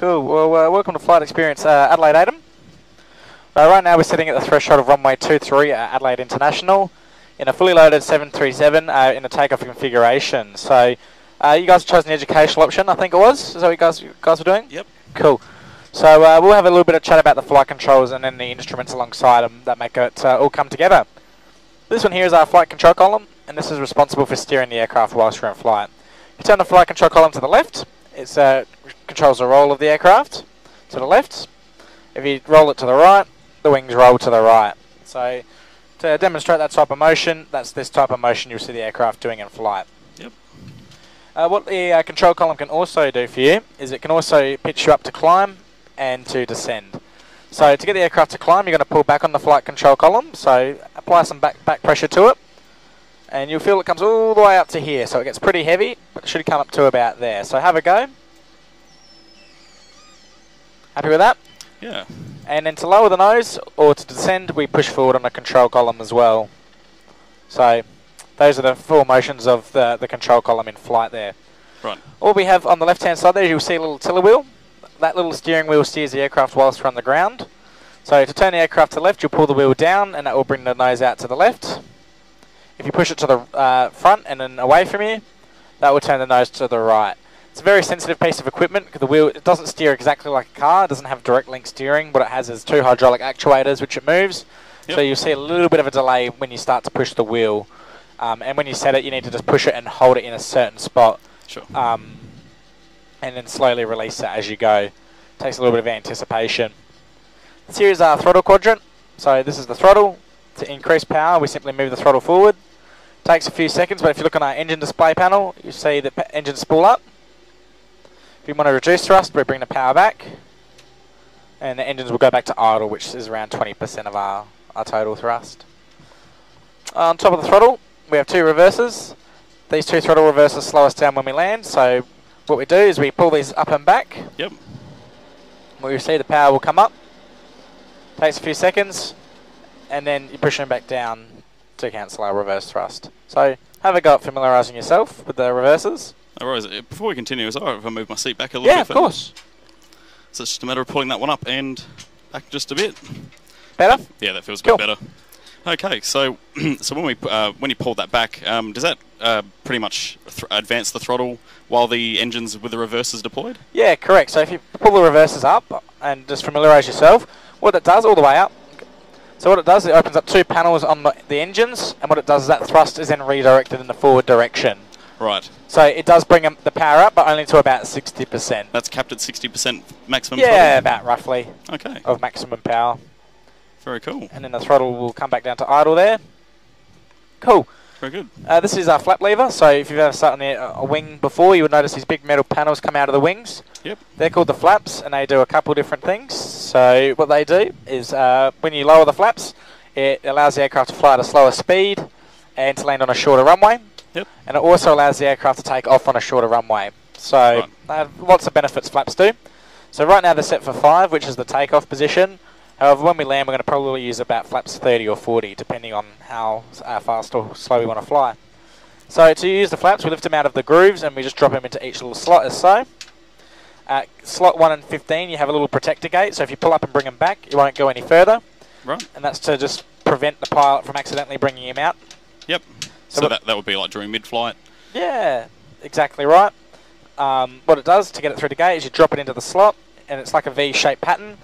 Cool. Well, welcome to Flight Experience Adelaide Adam. Right now we're sitting at the threshold of runway 23 at Adelaide International in a fully loaded 737 in a takeoff configuration. So you guys chose an educational option, I think it was. Is that what you guys were doing? Yep. Cool. So we'll have a little bit of chat about the flight controls and then the instruments alongside them that make it all come together. This one here is our flight control column, and this is responsible for steering the aircraft whilst you're in flight. If you turn the flight control column to the left, it controls the roll of the aircraft to the left. If you roll it to the right, the wings roll to the right. So to demonstrate that type of motion, that's this type of motion you'll see the aircraft doing in flight. Yep. What the control column can also do for you is it can also pitch you up to climb and to descend. So to get the aircraft to climb, you're going to pull back on the flight control column, so apply some back pressure to it, and you'll feel it comes all the way up to here, so it gets pretty heavy, but it should come up to about there. So have a go. Happy with that? Yeah. And then to lower the nose, or to descend, we push forward on the control column as well. So those are the four motions of the control column in flight there. Right. All we have on the left-hand side there, you'll see a little tiller wheel. That little steering wheel steers the aircraft whilst we're on the ground. So to turn the aircraft to the left, you'll pull the wheel down, and that will bring the nose out to the left. If you push it to the front and then away from you, that will turn the nose to the right. It's a very sensitive piece of equipment because the wheel, it doesn't steer exactly like a car. It doesn't have direct link steering. What it has is two hydraulic actuators which it moves. Yep. So you'll see a little bit of a delay when you start to push the wheel. And when you set it, you need to just push it and hold it in a certain spot. Sure. And then slowly release it as you go. Takes a little bit of anticipation. This here is our throttle quadrant. So this is the throttle. To increase power, we simply move the throttle forward. Takes a few seconds, but if you look on our engine display panel, you see the engine spool up. If you want to reduce thrust, we bring the power back. And the engines will go back to idle, which is around 20% of our total thrust. On top of the throttle, we have two reversers. These two throttle reversers slow us down when we land, so what we do is we pull these up and back. Yep. We see the power will come up. Takes a few seconds, and then you push them back down to cancel our reverse thrust. So have a go at familiarising yourself with the reversers. Alright, before we continue, is it alright if I move my seat back a little bit? Yeah, of course. So it's just a matter of pulling that one up and back just a bit. Better? Yeah, that feels a Cool. bit better. Okay, so when you pull that back, does that pretty much advance the throttle while the engine's with the reversers deployed? Yeah, correct. So if you pull the reversers up and just familiarise yourself, what it does all the way up, so what it does, it opens up two panels on the engines, and what it does is that thrust is then redirected in the forward direction. Right. So it does bring the power up, but only to about 60%. That's capped at 60% maximum Yeah, throttle? about roughly. Okay. Of maximum power. Very cool. And then the throttle will come back down to idle there. Cool. Very good. This is our flap lever. So if you've ever sat on a wing before, you would notice these big metal panels come out of the wings. Yep. They're called the flaps, and they do a couple different things. So what they do is when you lower the flaps, it allows the aircraft to fly at a slower speed and to land on a shorter runway. Yep. And it also allows the aircraft to take off on a shorter runway. So lots of benefits flaps do. So right now they're set for 5, which is the takeoff position. However, when we land, we're going to probably use about flaps 30 or 40, depending on how fast or slow we want to fly. So to use the flaps, we lift them out of the grooves and we just drop them into each little slot as so. At slot 1 and 15, you have a little protector gate, so if you pull up and bring them back, you won't go any further. Right. And that's to just prevent the pilot from accidentally bringing him out. Yep. So that would be like during mid-flight? Yeah, exactly right. What it does to get it through the gate is you drop it into the slot, and it's like a V-shaped pattern.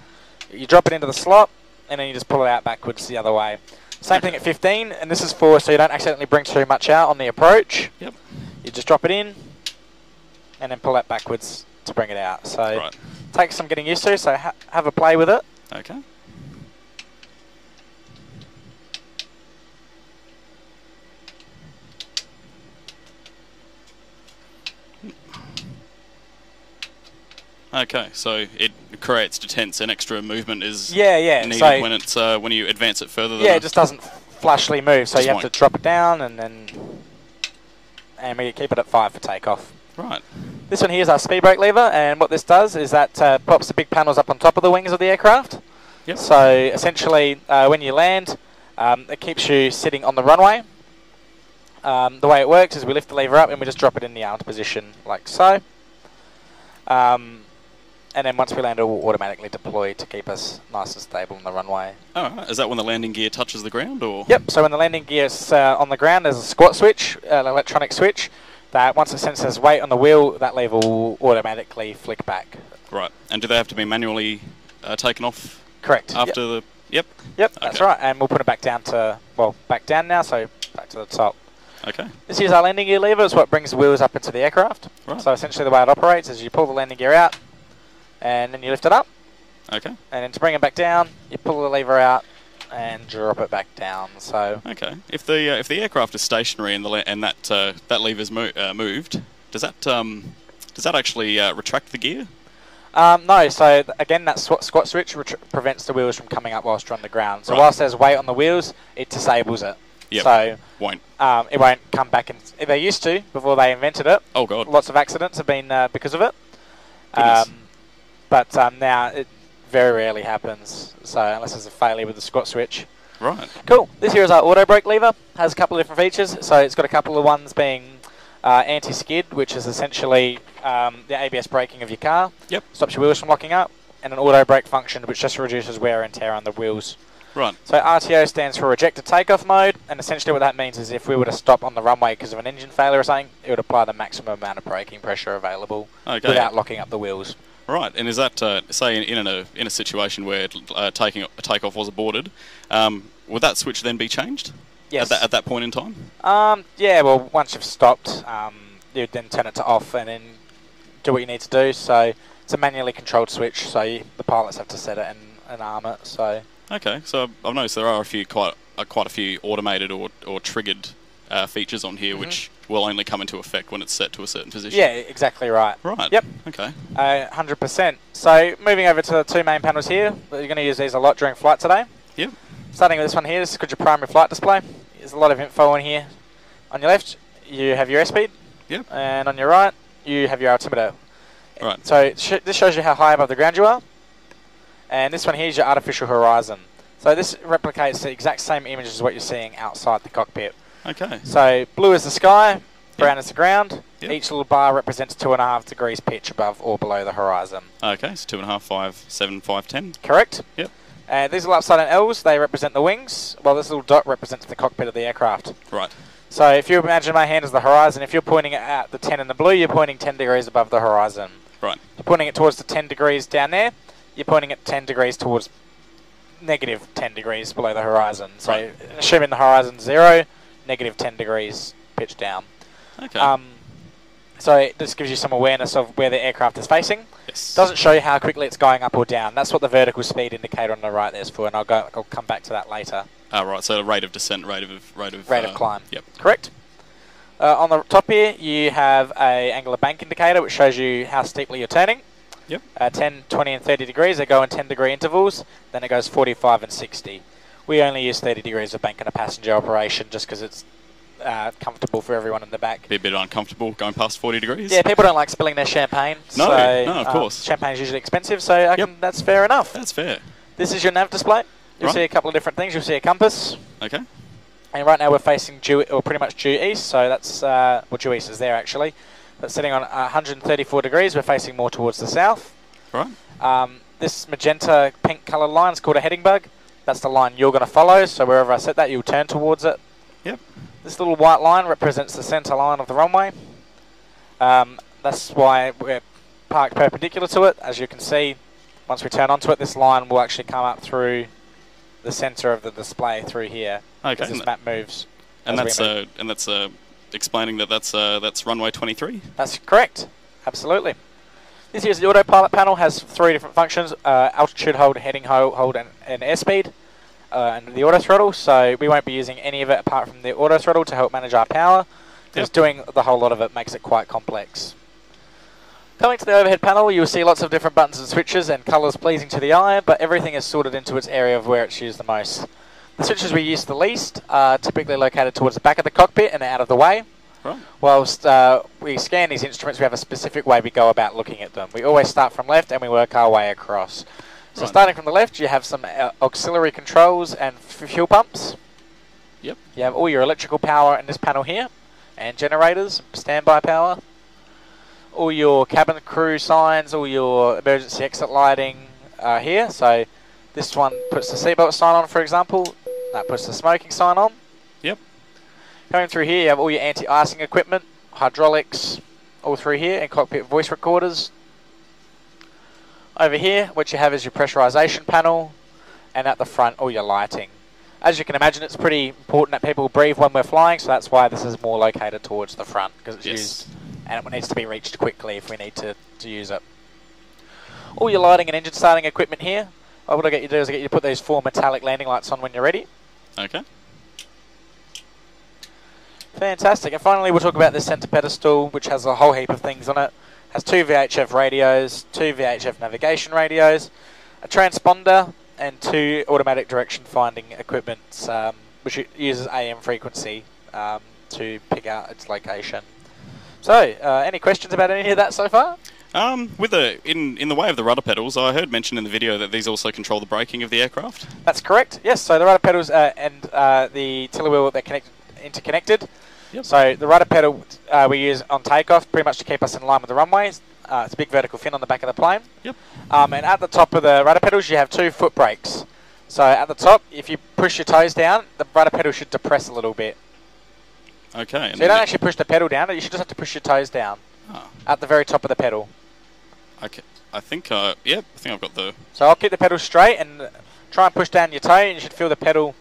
You drop it into the slot, and then you just pull it out backwards the other way. Same thing at 15, and this is so you don't accidentally bring too much out on the approach. Yep. You just drop it in, and then pull that backwards to bring it out. So it takes some getting used to, so have a play with it. Okay. Okay, so it creates detents and extra movement is needed so when it's when you advance it further. Yeah, it just doesn't flushly move, so you have to drop it down and we keep it at 5 for takeoff. Right. This one here is our speed brake lever, and what this does is that pops the big panels up on top of the wings of the aircraft. Yep. So essentially, when you land, it keeps you sitting on the runway. The way it works is we lift the lever up and we just drop it in the armed position like so. and then once we land, it will automatically deploy to keep us nice and stable on the runway. Oh, right. Is that when the landing gear touches the ground, or? Yep, so when the landing gear is on the ground, there's a squat switch, an electronic switch, that once it senses weight on the wheel, that lever will automatically flick back. Right. And do they have to be manually taken off? Correct. After the... Yep. Yep, that's right. And we'll put it back down to, well, back down now, so back to the top. Okay. This is our landing gear lever. It's what brings the wheels up into the aircraft. Right. So essentially the way it operates is you pull the landing gear out, and then you lift it up. Okay. And then to bring it back down, you pull the lever out and drop it back down. So Okay. If the aircraft is stationary and that lever's moved, does that actually retract the gear? no. So again, that squat switch prevents the wheels from coming up whilst you're on the ground. So Right. whilst there's weight on the wheels, it disables it. Yep. So Won't. it won't come back. They used to before they invented it. Oh god. Lots of accidents have been because of it. Goodness. But now it very rarely happens. So unless there's a failure with the squat switch. Right. Cool. This here is our auto brake lever. Has a couple of different features. So it's got a couple of ones being anti-skid, which is essentially the ABS braking of your car. Yep. Stops your wheels from locking up. And an auto brake function, which just reduces wear and tear on the wheels. Right. So RTO stands for rejected takeoff mode, and essentially what that means is if we were to stop on the runway because of an engine failure or something, it would apply the maximum amount of braking pressure available without locking up the wheels. Right. And is that say in a situation where takeoff was aborted, would that switch then be changed? Yes. At that point in time? Yeah. Well, once you've stopped, you'd then turn it to off and then do what you need to do. So it's a manually controlled switch, so the pilots have to set it and arm it. So. Okay, so I've noticed there are quite a few automated or triggered features on here, which will only come into effect when it's set to a certain position. Yeah, exactly right. Right. Yep. Okay. 100%. So moving over to the two main panels here, you're going to use these a lot during flight today. Yep. Starting with this one here, this is called your primary flight display. There's a lot of info on here. On your left, you have your airspeed. Yep. And on your right, you have your altimeter. Right. So this shows you how high above the ground you are. And this one here is your artificial horizon. So this replicates the exact same image as what you're seeing outside the cockpit. Okay. So blue is the sky, brown is the ground. Yep. Each little bar represents 2.5 degrees pitch above or below the horizon. Okay, so 2.5, 5, 7, 5, 10. Correct. Yep. These little upside down L's, they represent the wings, while this little dot represents the cockpit of the aircraft. Right. So if you imagine my hand as the horizon, if you're pointing it at the 10 in the blue, you're pointing 10 degrees above the horizon. Right. You're pointing it towards the 10 degrees down there, you're pointing it 10 degrees towards negative 10 degrees below the horizon. So Right. assuming the horizon's 0, negative 10 degrees pitch down. Okay. So this gives you some awareness of where the aircraft is facing. Yes. Doesn't show you how quickly it's going up or down. That's what the vertical speed indicator on the right there's for, and I'll come back to that later. Right. So rate of descent, rate of Climb. Yep. Correct. On the top here, you have a angular bank indicator, which shows you how steeply you're turning. Yep. 10, 20, and 30 degrees. They go in 10-degree intervals. Then it goes 45 and 60. We only use 30 degrees of bank in a passenger operation just because it's comfortable for everyone in the back. Be a bit uncomfortable going past 40 degrees. Yeah, people don't like spilling their champagne. No, so, no, of course. Champagne is usually expensive, so that's fair enough. That's fair. This is your nav display. You'll Right. see a couple of different things. You'll see a compass. Okay. And right now we're facing due, or pretty much due east, so that's, due east is there actually. But sitting on 134 degrees, we're facing more towards the south. Right. This magenta pink coloured line is called a heading bug. That's the line you're going to follow, so wherever I set that, you'll turn towards it. Yep. This little white line represents the centre line of the runway. That's why we're parked perpendicular to it. As you can see, once we turn onto it, this line will actually come up through the centre of the display through here. Okay. As this map moves. And that's explaining that's runway 23. That's correct. Absolutely. This here's the autopilot panel. Has 3 different functions: altitude hold, heading hold, and airspeed, and the auto throttle. So we won't be using any of it apart from the auto throttle to help manage our power, because doing the whole lot of it makes it quite complex. Coming to the overhead panel, you'll see lots of different buttons and switches and colours pleasing to the eye, but everything is sorted into its area of where it's used the most. The switches we use the least are typically located towards the back of the cockpit and out of the way. Right. Whilst we scan these instruments, we have a specific way we go about looking at them. We always start from left and we work our way across. So Right. starting from the left, you have some auxiliary controls and fuel pumps. Yep. You have all your electrical power in this panel here, and generators, standby power. all your cabin crew signs, all your emergency exit lighting are here. So this one puts the seatbelt sign on, for example. That puts the smoking sign on. Yep. Going through here, you have all your anti-icing equipment, hydraulics, all through here, and cockpit voice recorders. Over here, what you have is your pressurization panel, and at the front, all your lighting. As you can imagine, it's pretty important that people breathe when we're flying, so that's why this is more located towards the front, because it's used, and it needs to be reached quickly if we need to use it. All your lighting and engine starting equipment here. What I get you to do is I get you to put these 4 metallic landing lights on when you're ready. Okay. Fantastic. And finally, we'll talk about this center pedestal, which has a whole heap of things on it. Has 2 VHF radios, 2 VHF navigation radios, a transponder, and 2 automatic direction finding equipment, which uses AM frequency to pick out its location. So, any questions about any of that so far? With in the way of the rudder pedals, I heard mentioned in the video that these also control the braking of the aircraft. That's correct. Yes. So the rudder pedals and the tiller wheel, they're interconnected. Yep. So the rudder pedal we use on takeoff, pretty much to keep us in line with the runways. It's a big vertical fin on the back of the plane. Yep. And at the top of the rudder pedals, you have 2 foot brakes. So at the top, if you push your toes down, the rudder pedal should depress a little bit. Okay. So you don't actually push the pedal down, you should just have to push your toes down at the very top of the pedal. Okay. I think I've got the... So I'll keep the pedal straight and try and push down your toe, and you should feel the pedal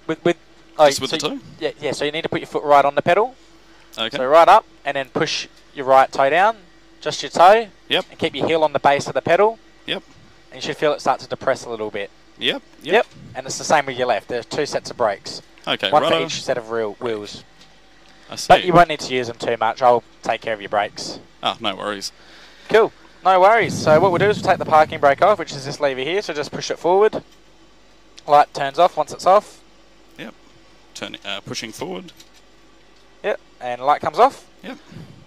with just with the toe? Yeah, so you need to put your foot right on the pedal. Okay. So right up, and then push your right toe down, just your toe. Yep. And keep your heel on the base of the pedal. Yep. And you should feel it start to depress a little bit. Yep. Yep. And it's the same with your left. There's 2 sets of brakes. Okay, One for each set of wheels. I see. But you won't need to use them too much. I'll take care of your brakes. Oh, no worries. Cool. No worries. So what we'll do is we'll take the parking brake off, which is this lever here. So just push it forward. Light turns off once it's off. Yep. Pushing forward. Yep. And light comes off. Yep.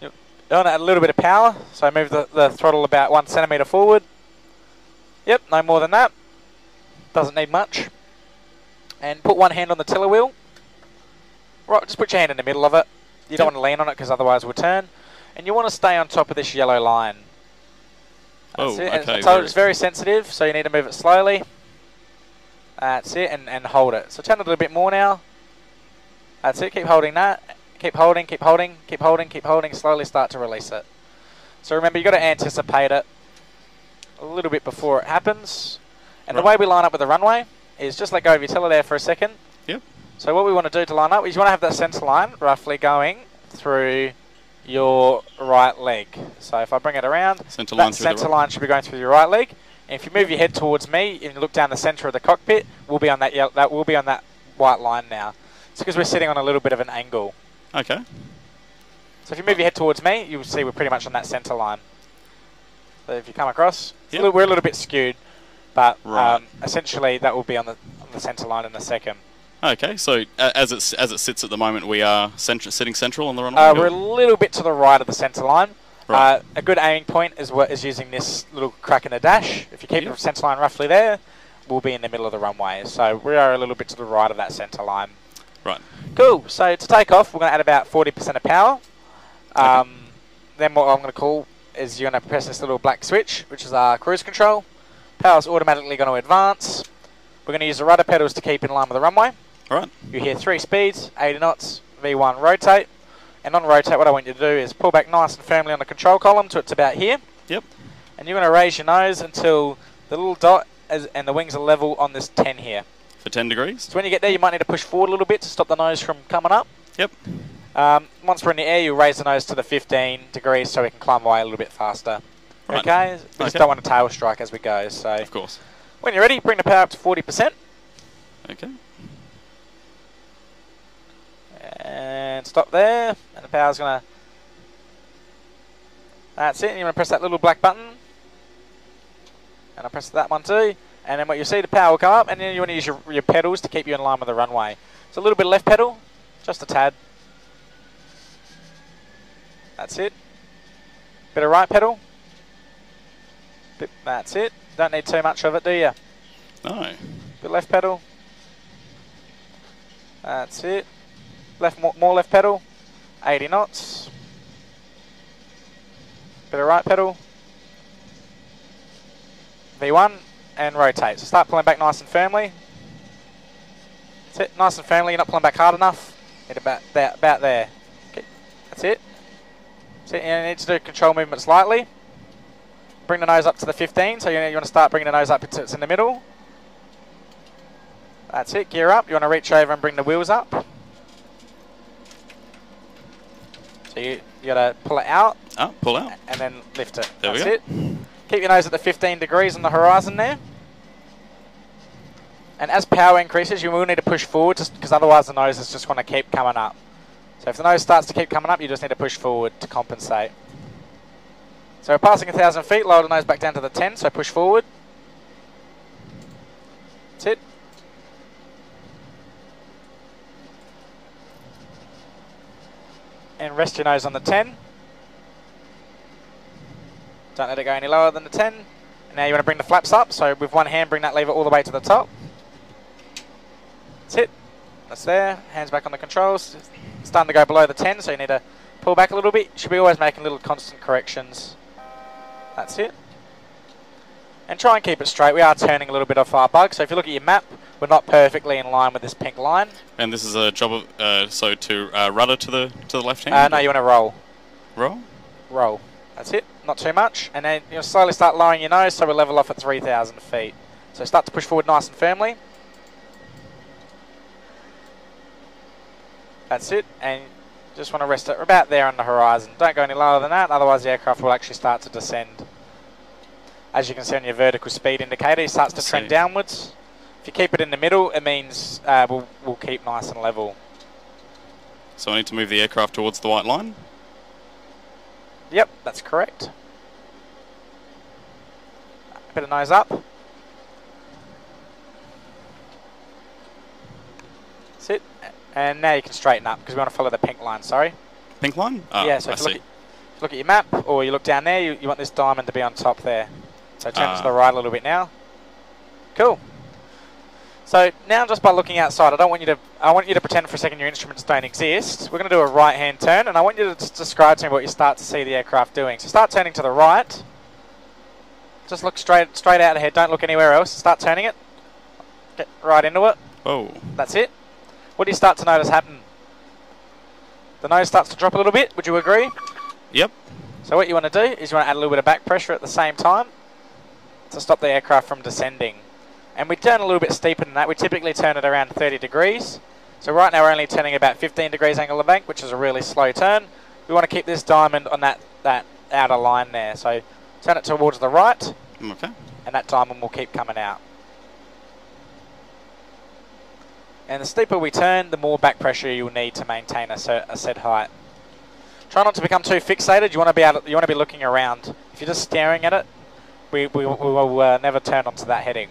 You want to add a little bit of power. So move the throttle about 1 centimetre forward. Yep. No more than that. Doesn't need much. And put one hand on the tiller wheel. Right. Just put your hand in the middle of it. You don't want to lean on it because otherwise we'll turn. And you want to stay on top of this yellow line. That's it. Okay. It's very sensitive, so you need to move it slowly. That's it, and hold it. So turn it a little bit more now. That's it, keep holding that. Keep holding, keep holding, keep holding, keep holding. Slowly start to release it. So remember, you've got to anticipate it a little bit before it happens. And the way we line up with the runway is just let go of your tiller there for a second. Yep. So what we want to do to line up is you want to have that centre line roughly going through your right leg. So if I bring it around, that centre line should be going through your right leg. And if you move your head towards me and you look down the centre of the cockpit, we'll be on that white line now. It's because we're sitting on a little bit of an angle. Okay. So if you move your head towards me, you'll see we're pretty much on that centre line. So if you come across, we're a little bit skewed, but essentially that will be on the centre line in a second. Okay, so as it sits at the moment, we are sitting central on the runway? We're a little bit to the right of the centre line. Right. A good aiming point is using this little crack in the dash. If you keep the centre line roughly there, we'll be in the middle of the runway. So we are a little bit to the right of that centre line. Right. Cool. So to take off, we're going to add about 40% of power. Okay. Then what I'm going to call is you're going to press this little black switch, which is our cruise control. Power's automatically going to advance. We're going to use the rudder pedals to keep in line with the runway. Alright. You hear 3 speeds, 80 knots, V1 rotate. And on rotate, what I want you to do is pull back nice and firmly on the control column to it's about here. Yep. And you're going to raise your nose until the little dot and the wings are level on this 10 here. For 10 degrees? So when you get there, you might need to push forward a little bit to stop the nose from coming up. Yep. Once we're in the air, you raise the nose to the 15 degrees so we can climb away a little bit faster. Right. Okay? We just don't want to tail strike as we go. So of course. When you're ready, bring the power up to 40%. Okay. And stop there. And the power's going to... That's it. And you're going to press that little black button. And I'll press that one too. And then what you'll see, the power will come up. And then you want to use your pedals to keep you in line with the runway. So a little bit of left pedal. Just a tad. That's it. Bit of right pedal. That's it. Don't need too much of it, do you? No. Bit left pedal. That's it. More left pedal. 80 knots. Bit of right pedal. V1 and rotate. So start pulling back nice and firmly. That's it. Nice and firmly. You're not pulling back hard enough. Hit about there. Okay. That's it. So you need to do control movement slightly. Bring the nose up to the 15. So you want to start bringing the nose up until it's in the middle. That's it. Gear up. You want to reach over and bring the wheels up. So you got to pull it out. Oh, pull out. And then lift it. There That's we go. it. Keep your nose at the 15 degrees on the horizon there. And as power increases, you will need to push forward just because otherwise the nose is just going to keep coming up. So if the nose starts to keep coming up, you just need to push forward to compensate. So we're passing 1,000 feet, lower the nose back down to the 10, so push forward. That's it. And rest your nose on the 10. Don't let it go any lower than the 10. And now you want to bring the flaps up, so with one hand bring that lever all the way to the top. That's it. That's there. Hands back on the controls. It's starting to go below the 10, so you need to pull back a little bit. You should be always making little constant corrections. That's it. And try and keep it straight. We are turning a little bit off our bug, so if you look at your map, we're not perfectly in line with this pink line. And this is a job of so to rudder to the left hand. No, you want to roll. Roll. Roll. That's it. Not too much. And then you'll slowly start lowering your nose, so we'll level off at 3,000 feet. So start to push forward nice and firmly. That's it. And just want to rest it about there on the horizon. Don't go any lower than that, otherwise the aircraft will actually start to descend. As you can see on your vertical speed indicator, it starts to trend downwards. If you keep it in the middle, it means we'll keep nice and level. So I need to move the aircraft towards the white line? Yep, that's correct. A bit of nose up. That's it. And now you can straighten up because we want to follow the pink line, sorry. Pink line? Oh, yeah, so if you look at your map or you look down there, you want this diamond to be on top there. So turn to the right a little bit now. Cool. So now just by looking outside, I want you to pretend for a second your instruments don't exist. We're going to do a right hand turn and I want you to just describe to me what you start to see the aircraft doing. So start turning to the right. Just look straight out ahead, don't look anywhere else. Start turning it. Get right into it. Oh. That's it. What do you start to notice happen? The nose starts to drop a little bit, would you agree? Yep. So what you want to do is you want to add a little bit of back pressure at the same time to stop the aircraft from descending. And we turn a little bit steeper than that. We typically turn it around 30 degrees. So right now we're only turning about 15 degrees angle of bank, which is a really slow turn. We want to keep this diamond on that outer line there. So turn it towards the right. Okay. And that diamond will keep coming out. And the steeper we turn, the more back pressure you'll need to maintain a set height. Try not to become too fixated. You want to be looking around. If you're just staring at it, we will never turn onto that heading.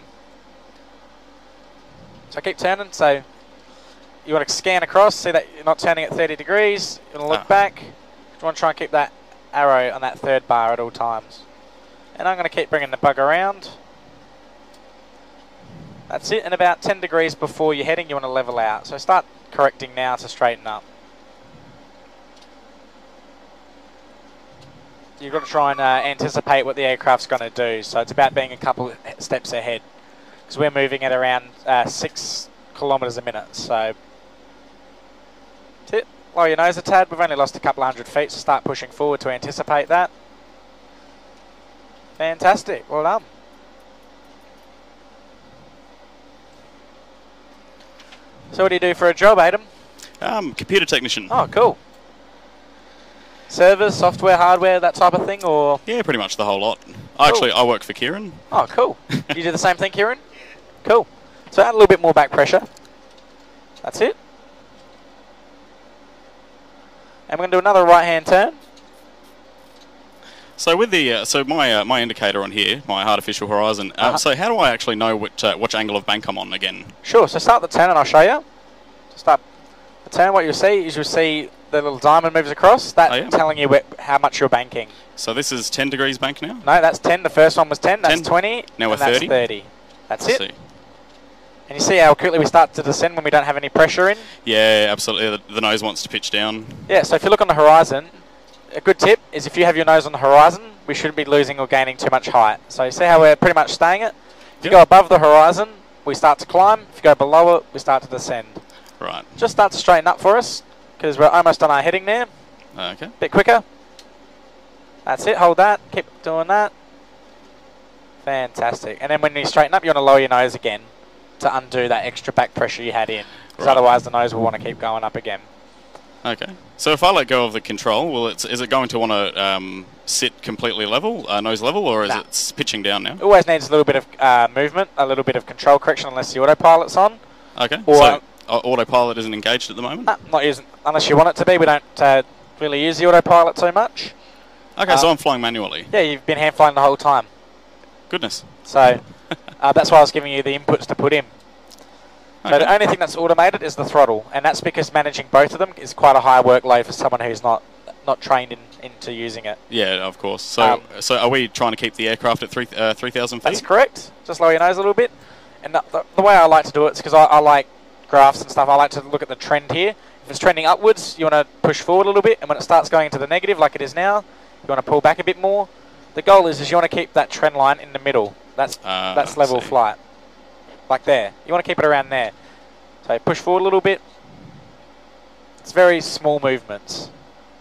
So keep turning. So you want to scan across, see that you're not turning at 30 degrees. You want to look back. You want to try and keep that arrow on that third bar at all times. And I'm going to keep bringing the bug around. That's it. And about 10 degrees before you're heading, you want to level out. So start correcting now to straighten up. You've got to try and anticipate what the aircraft's going to do. So it's about being a couple steps ahead. Because we're moving at around 6 kilometres a minute. So that's it. Lower your nose a tad. We've only lost a couple 100 feet, so start pushing forward to anticipate that. Fantastic. Well done. So what do you do for a job, Adam? Computer technician. Oh, cool. Servers, software, hardware, that type of thing, or? Yeah, pretty much the whole lot. Actually, I work for Kieran. Oh, cool. You do the same thing, Kieran? Cool. So add a little bit more back pressure. That's it. And we're going to do another right-hand turn. So with the my indicator on here, my artificial horizon. So how do I actually know which angle of bank I'm on again? Sure. So start the turn, and I'll show you. So start the turn. What you'll see is the little diamond moves across. That's telling you how much you're banking. So this is 10 degrees bank now? No, that's 10. The first one was 10. That's 20. Now we're 30. That's 30. That's it. And you see how quickly we start to descend when we don't have any pressure in? Yeah, absolutely. The nose wants to pitch down. Yeah, so if you look on the horizon, a good tip is if you have your nose on the horizon, we shouldn't be losing or gaining too much height. So you see how we're pretty much staying it? If you go above the horizon, we start to climb. If you go below it, we start to descend. Right. Just start to straighten up for us, because we're almost on our heading there. Okay. Bit quicker. That's it, hold that, keep doing that. Fantastic. And then when you straighten up, you want to lower your nose again to undo that extra back pressure you had in. Because otherwise the nose will want to keep going up again. Okay. So if I let go of the control, is it going to want to sit completely level, nose level, or is it pitching down now? It always needs a little bit of movement, a little bit of control correction unless the autopilot's on. Okay. So autopilot isn't engaged at the moment? Not using, unless you want it to be. We don't really use the autopilot too much. Okay, so I'm flying manually. Yeah, you've been hand flying the whole time. Goodness. So that's why I was giving you the inputs to put in. Okay. So the only thing that's automated is the throttle, and that's because managing both of them is quite a high workload for someone who's not trained into using it. Yeah, of course. So so are we trying to keep the aircraft at 3,000 feet? That's correct. Just lower your nose a little bit. And the way I like to do it is because I like graphs and stuff. I like to look at the trend here. If it's trending upwards, you want to push forward a little bit, and when it starts going into the negative like it is now, you want to pull back a bit more. The goal is you want to keep that trend line in the middle. That's level flight. Like there. You want to keep it around there. So push forward a little bit. It's very small movements.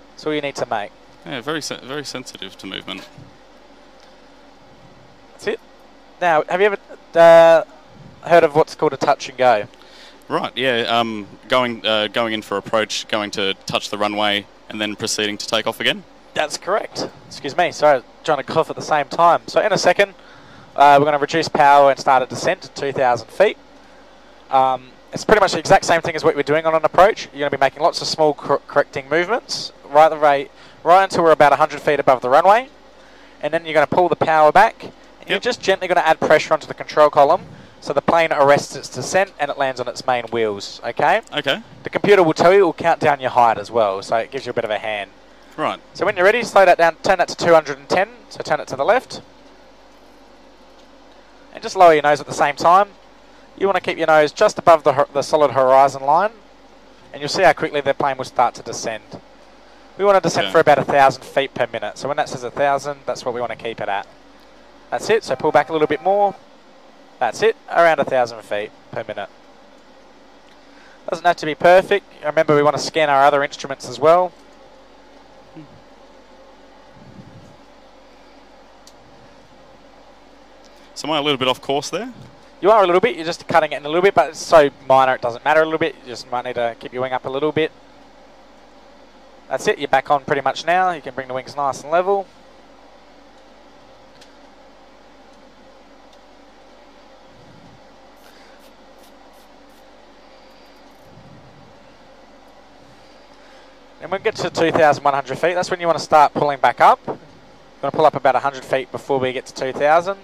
That's all you need to make. Yeah, very sensitive to movement. That's it. Now, have you ever heard of what's called a touch and go? Right, yeah. Going in for approach, going to touch the runway, and then proceeding to take off again? That's correct. Excuse me, sorry, trying to cough at the same time. So in a second, we're going to reduce power and start a descent to 2,000 feet. It's pretty much the exact same thing as what we're doing on an approach. You're going to be making lots of small correcting movements right until we're about 100 feet above the runway. And then you're going to pull the power back. And you're just gently going to add pressure onto the control column so the plane arrests its descent and it lands on its main wheels, okay? Okay. The computer will tell you, it will count down your height as well, so it gives you a bit of a hand. Right. So when you're ready, slow that down, turn that to 210, so turn it to the left. And just lower your nose at the same time. You want to keep your nose just above the solid horizon line, and you'll see how quickly the plane will start to descend. We want to descend for about 1,000 feet per minute, so when that says 1,000, that's what we want to keep it at. That's it, so pull back a little bit more. That's it, around 1,000 feet per minute. Doesn't have to be perfect. Remember, we want to scan our other instruments as well. So am I a little bit off course there? You are a little bit. You're just cutting it in a little bit, but it's so minor it doesn't matter a little bit. You just might need to keep your wing up a little bit. That's it. You're back on pretty much now. You can bring the wings nice and level. And when we get to 2,100 feet, that's when you want to start pulling back up. We're going to pull up about 100 feet before we get to 2,000.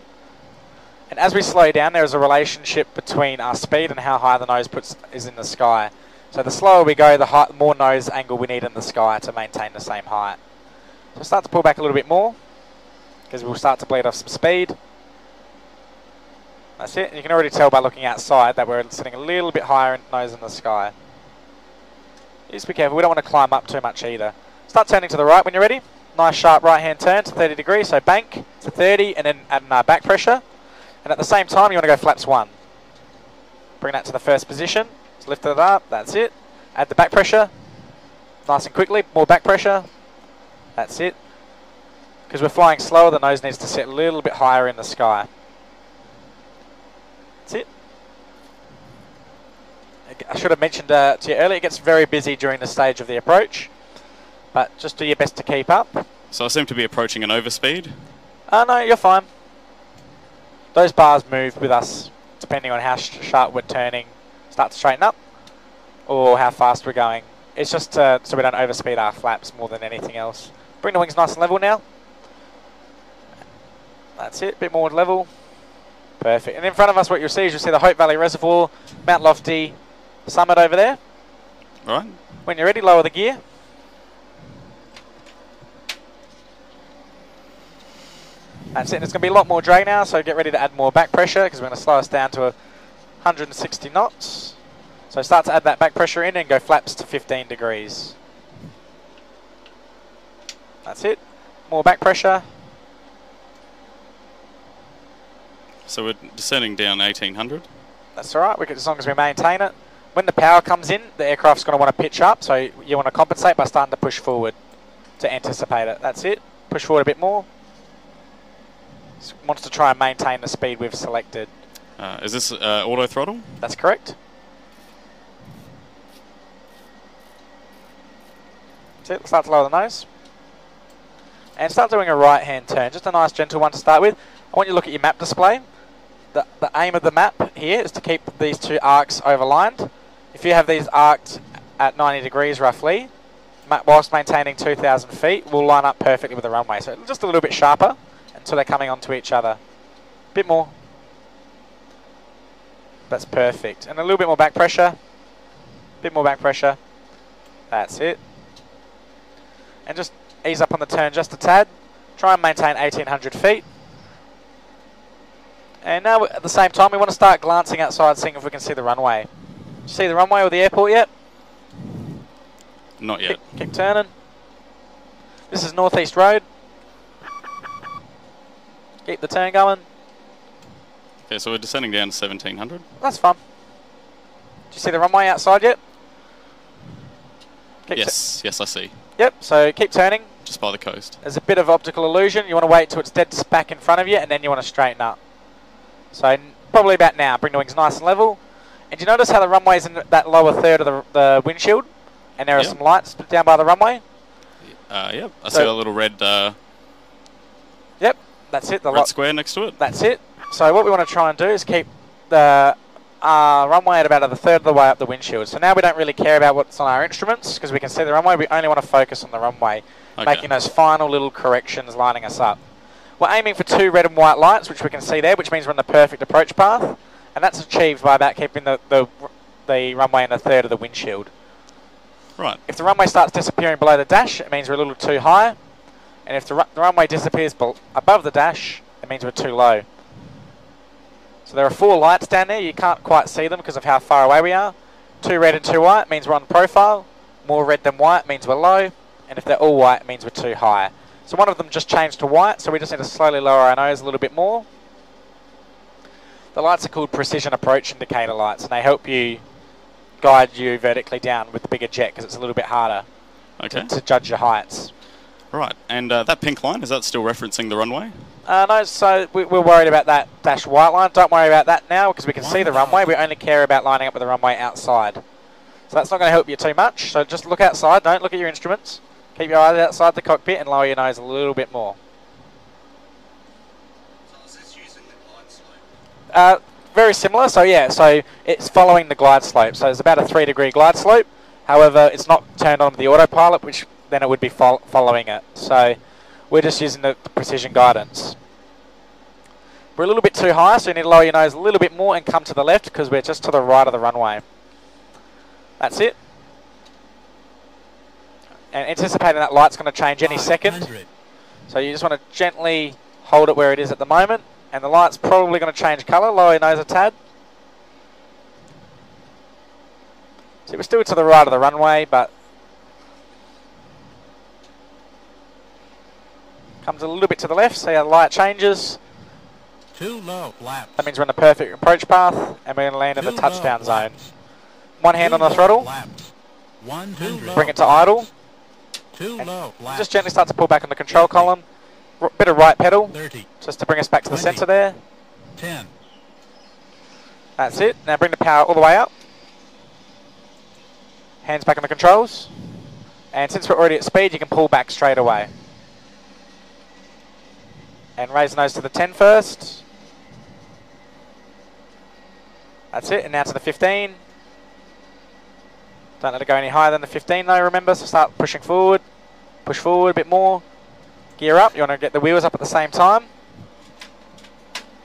And as we slow down, there is a relationship between our speed and how high the nose is in the sky. So the slower we go, the more nose angle we need in the sky to maintain the same height. So we'll start to pull back a little bit more, because we'll start to bleed off some speed. That's it. And you can already tell by looking outside that we're sitting a little bit higher in nose in the sky. Just be careful, we don't want to climb up too much either. Start turning to the right when you're ready. Nice sharp right hand turn to 30 degrees, so bank to 30 and then add back pressure. And at the same time, you want to go flaps 1. Bring that to the first position. Just lift it up. That's it. Add the back pressure. Nice and quickly. More back pressure. That's it. Because we're flying slower, the nose needs to sit a little bit higher in the sky. That's it. I should have mentioned to you earlier, it gets very busy during the stage of the approach. But just do your best to keep up. So I seem to be approaching an overspeed? No, you're fine. Those bars move with us depending on how sharp we're turning, start to straighten up, or how fast we're going. It's just so we don't overspeed our flaps more than anything else. Bring the wings nice and level now. That's it, a bit more level. Perfect. And in front of us what you'll see is the Hope Valley Reservoir, Mount Lofty summit over there. All right. When you're ready, lower the gear. That's it, and it's going to be a lot more drag now, so get ready to add more back pressure because we're going to slow us down to 160 knots. So start to add that back pressure in and go flaps to 15 degrees. That's it. More back pressure. So we're descending down 1800. That's alright, as long as we maintain it. When the power comes in, the aircraft's going to want to pitch up, so you want to compensate by starting to push forward to anticipate it. That's it. Push forward a bit more. Just wants to try and maintain the speed we've selected. Is this auto throttle? That's correct. That's it. Start to lower the nose. And start doing a right-hand turn. Just a nice, gentle one to start with. I want you to look at your map display. The aim of the map here is to keep these two arcs overlined. If you have these arced at 90 degrees roughly, whilst maintaining 2,000 feet, will line up perfectly with the runway. So just a little bit sharper until they're coming onto each other. Bit more. That's perfect. And a little bit more back pressure. Bit more back pressure. That's it. And just ease up on the turn just a tad. Try and maintain 1,800 feet. And now at the same time we want to start glancing outside, seeing if we can see the runway. See the runway or the airport yet? Not yet. Keep turning. This is Northeast Road. Keep the turn going. Okay, so we're descending down to 1700. That's fun. Do you see the runway outside yet? Yes, yes I see. Yep, so keep turning. Just by the coast. There's a bit of optical illusion. You want to wait until it's dead back in front of you, and then you want to straighten up. So probably about now. Bring the wings nice and level. And do you notice how the runway's in that lower third of the windshield? And there are some lights down by the runway? Yep. I see a little red... yep, that's it. The red square next to it. That's it. So what we want to try and do is keep the runway at about a third of the way up the windshield. So now we don't really care about what's on our instruments because we can see the runway. We only want to focus on the runway, making those final little corrections, lining us up. We're aiming for 2 red and white lights, which we can see there, which means we're on the perfect approach path. And that's achieved by about keeping the runway in a third of the windshield. Right. If the runway starts disappearing below the dash, it means we're a little too high. And if the runway disappears above the dash, it means we're too low. So there are 4 lights down there. You can't quite see them because of how far away we are. 2 red and 2 white means we're on profile. More red than white means we're low. And if they're all white, it means we're too high. So one of them just changed to white, so we just need to slowly lower our nose a little bit more. The lights are called precision approach indicator lights, and they help you guide you vertically down with the bigger jet because it's a little bit harder to judge your heights. Right, and that pink line, is that still referencing the runway? No, so we're worried about that dash white line. Don't worry about that now because we can see the runway. We only care about lining up with the runway outside. So that's not going to help you too much. So just look outside, don't look at your instruments. Keep your eyes outside the cockpit and lower your nose a little bit more. So is this using the glide slope? Very similar, so yeah, so it's following the glide slope. So it's about a 3-degree glide slope. However, it's not turned on with the autopilot, which then it would be following it. So we're just using the precision guidance. We're a little bit too high, so you need to lower your nose a little bit more and come to the left because we're just to the right of the runway. That's it. And anticipating that light's going to change any second. So you just want to gently hold it where it is at the moment. And the light's probably going to change colour. Lower your nose a tad. So we're still to the right of the runway, but comes a little bit to the left. See how the light changes. Too low, flaps. That means we're in the perfect approach path, and we're going to land in the touchdown zone. One hand on the throttle. 100. Bring it to idle. Too low, flaps. Just gently start to pull back on the control column. Bit of right pedal, 30. just to bring us back to the 20. centre there. 10. That's it. Now bring the power all the way up. Hands back on the controls. And since we're already at speed, you can pull back straight away. And raise the nose to the 10 first. That's it. And now to the 15. Don't let it go any higher than the 15 though, remember. So start pushing forward. Push forward a bit more. Gear up. You want to get the wheels up at the same time.